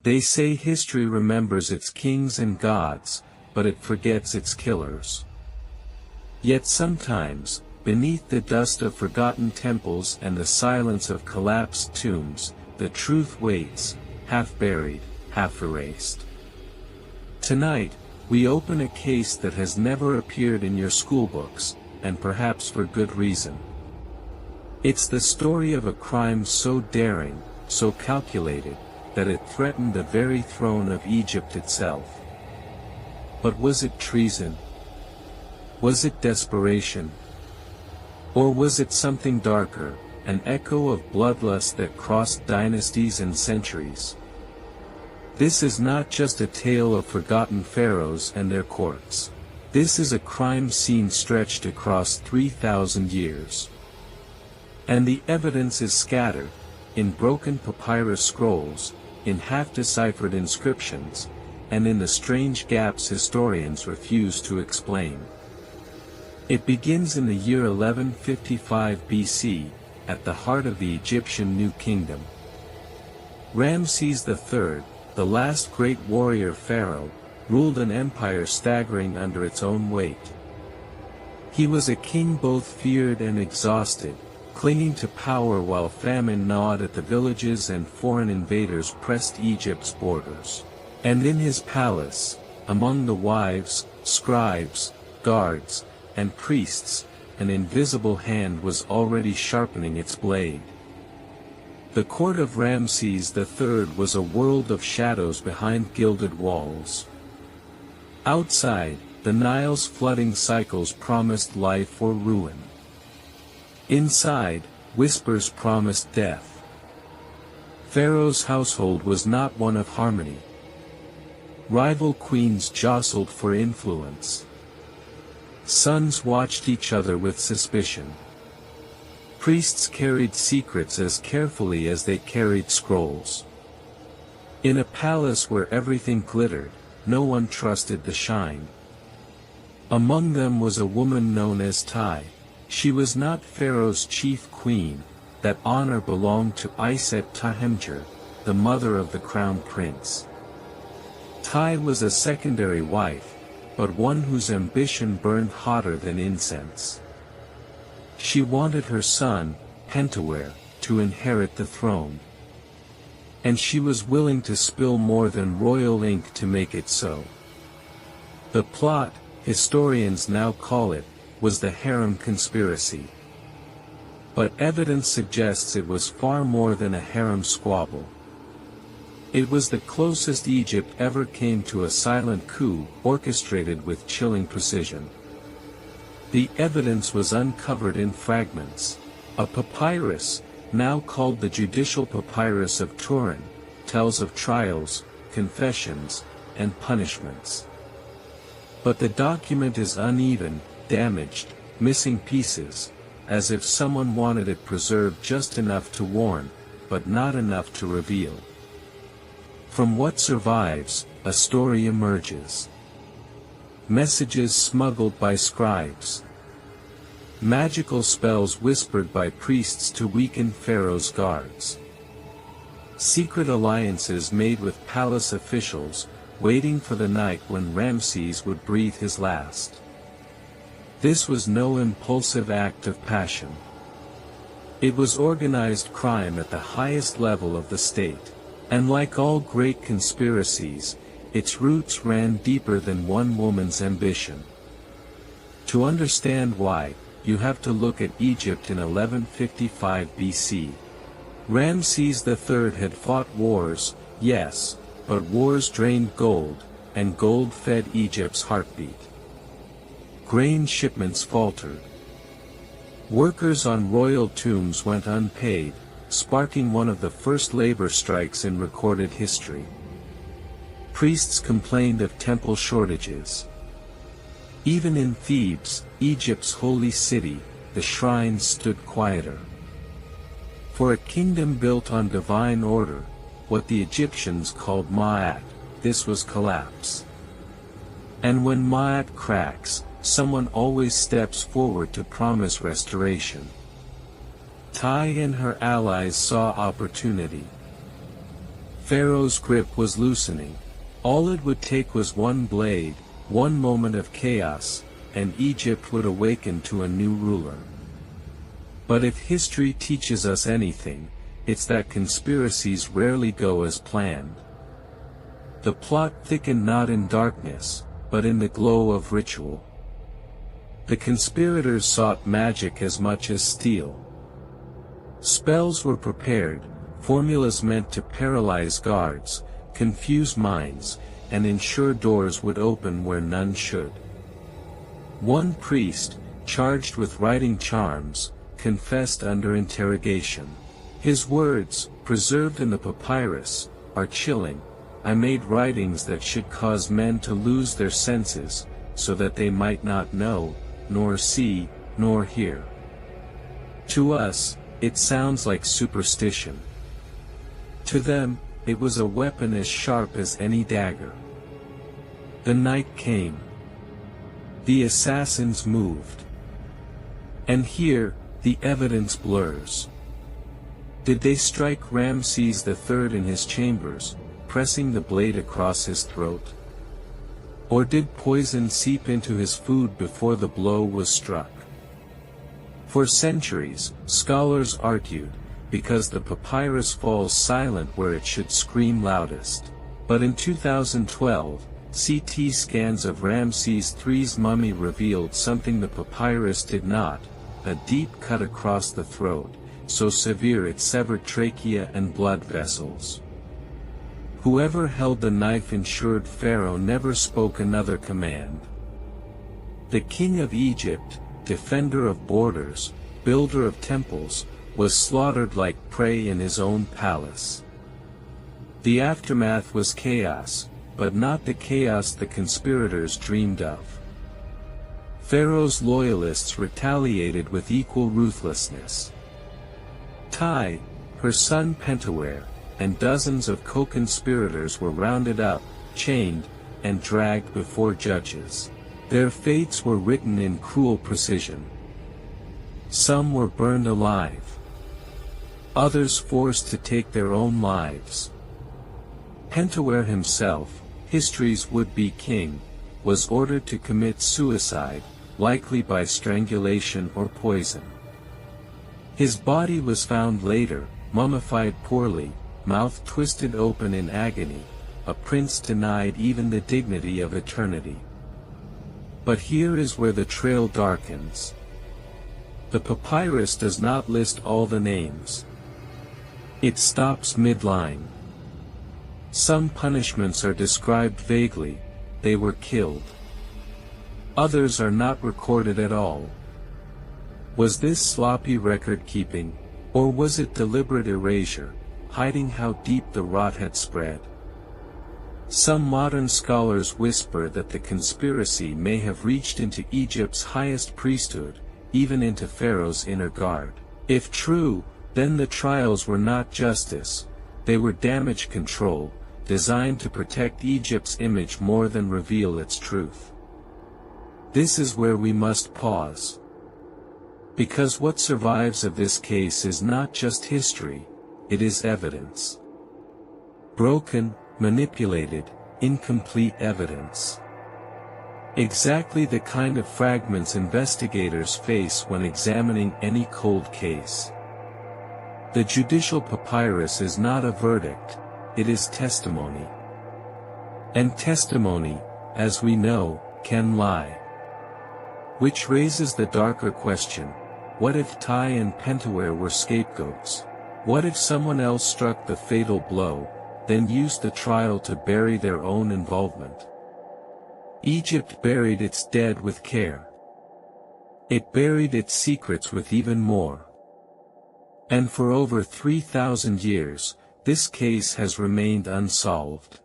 They say history remembers its kings and gods, but it forgets its killers. Yet sometimes, beneath the dust of forgotten temples and the silence of collapsed tombs, the truth waits, half buried, half erased. Tonight, we open a case that has never appeared in your schoolbooks, and perhaps for good reason. It's the story of a crime so daring, so calculated, that it threatened the very throne of Egypt itself. But was it treason? Was it desperation? Or was it something darker, an echo of bloodlust that crossed dynasties and centuries? This is not just a tale of forgotten pharaohs and their courts. This is a crime scene stretched across 3,000 years. And the evidence is scattered, in broken papyrus scrolls, in half-deciphered inscriptions, and in the strange gaps historians refuse to explain. It begins in the year 1155 BC, at the heart of the Egyptian New Kingdom. Ramses III, the last great warrior pharaoh, ruled an empire staggering under its own weight. He was a king both feared and exhausted, clinging to power while famine gnawed at the villages and foreign invaders pressed Egypt's borders. And in his palace, among the wives, scribes, guards, and priests, an invisible hand was already sharpening its blade. The court of Ramses III was a world of shadows behind gilded walls. Outside, the Nile's flooding cycles promised life or ruin. Inside, whispers promised death. Pharaoh's household was not one of harmony. Rival queens jostled for influence. Sons watched each other with suspicion. Priests carried secrets as carefully as they carried scrolls. In a palace where everything glittered, no one trusted the shine. Among them was a woman known as Tai. She was not Pharaoh's chief queen, that honor belonged to Iset-Tahemjer, the mother of the crown prince. Tai was a secondary wife, but one whose ambition burned hotter than incense. She wanted her son, Pentuer, to inherit the throne. And she was willing to spill more than royal ink to make it so. The plot, historians now call it, was the harem conspiracy. But evidence suggests it was far more than a harem squabble. It was the closest Egypt ever came to a silent coup orchestrated with chilling precision. The evidence was uncovered in fragments. A papyrus, now called the Judicial Papyrus of Turin, tells of trials, confessions, and punishments. But the document is uneven, damaged, missing pieces, as if someone wanted it preserved just enough to warn, but not enough to reveal. From what survives, a story emerges. Messages smuggled by scribes. Magical spells whispered by priests to weaken Pharaoh's guards. Secret alliances made with palace officials, waiting for the night when Ramses would breathe his last. This was no impulsive act of passion. It was organized crime at the highest level of the state, and like all great conspiracies, its roots ran deeper than one woman's ambition. To understand why, you have to look at Egypt in 1155 BC. Ramses III had fought wars, yes, but wars drained gold, and gold fed Egypt's heartbeat. Grain shipments faltered. Workers on royal tombs went unpaid, sparking one of the first labor strikes in recorded history. Priests complained of temple shortages. Even in Thebes, Egypt's holy city, the shrines stood quieter. For a kingdom built on divine order, what the Egyptians called Ma'at, this was collapse. And when Ma'at cracks, someone always steps forward to promise restoration. Tai and her allies saw opportunity. Pharaoh's grip was loosening. All it would take was one blade, one moment of chaos, and Egypt would awaken to a new ruler. But if history teaches us anything, it's that conspiracies rarely go as planned. The plot thickened not in darkness, but in the glow of ritual. The conspirators sought magic as much as steel. Spells were prepared, formulas meant to paralyze guards, confuse minds, and ensure doors would open where none should. One priest, charged with writing charms, confessed under interrogation. His words, preserved in the papyrus, are chilling. I made writings that should cause men to lose their senses, so that they might not know, nor see, nor hear. To us, it sounds like superstition. To them, it was a weapon as sharp as any dagger. The night came. The assassins moved. And here, the evidence blurs. Did they strike Ramses III in his chambers, pressing the blade across his throat? Or did poison seep into his food before the blow was struck? For centuries, scholars argued, because the papyrus falls silent where it should scream loudest. But in 2012, CT scans of Ramses III's mummy revealed something the papyrus did not: a deep cut across the throat, so severe it severed trachea and blood vessels. Whoever held the knife ensured Pharaoh never spoke another command. The king of Egypt, defender of borders, builder of temples, was slaughtered like prey in his own palace. The aftermath was chaos, but not the chaos the conspirators dreamed of. Pharaoh's loyalists retaliated with equal ruthlessness. Tai, her son Pentawere, and dozens of co-conspirators were rounded up, chained, and dragged before judges. Their fates were written in cruel precision. Some were burned alive. Others forced to take their own lives. Pentawere himself, history's would-be king, was ordered to commit suicide, likely by strangulation or poison. His body was found later, mummified poorly, mouth twisted open in agony, a prince denied even the dignity of eternity. But here is where the trail darkens. The papyrus does not list all the names. It stops mid-line. Some punishments are described vaguely: they were killed. Others are not recorded at all. Was this sloppy record-keeping, or was it deliberate erasure, hiding how deep the rot had spread? Some modern scholars whisper that the conspiracy may have reached into Egypt's highest priesthood, even into Pharaoh's inner guard. If true, then the trials were not justice, they were damage control, designed to protect Egypt's image more than reveal its truth. This is where we must pause. Because what survives of this case is not just history, it is evidence. Broken, manipulated, incomplete evidence. Exactly the kind of fragments investigators face when examining any cold case. The judicial papyrus is not a verdict, it is testimony. And testimony, as we know, can lie. Which raises the darker question: what if Tai and Pentawere were scapegoats? What if someone else struck the fatal blow, then used the trial to bury their own involvement? Egypt buried its dead with care. It buried its secrets with even more. And for over 3,000 years, this case has remained unsolved.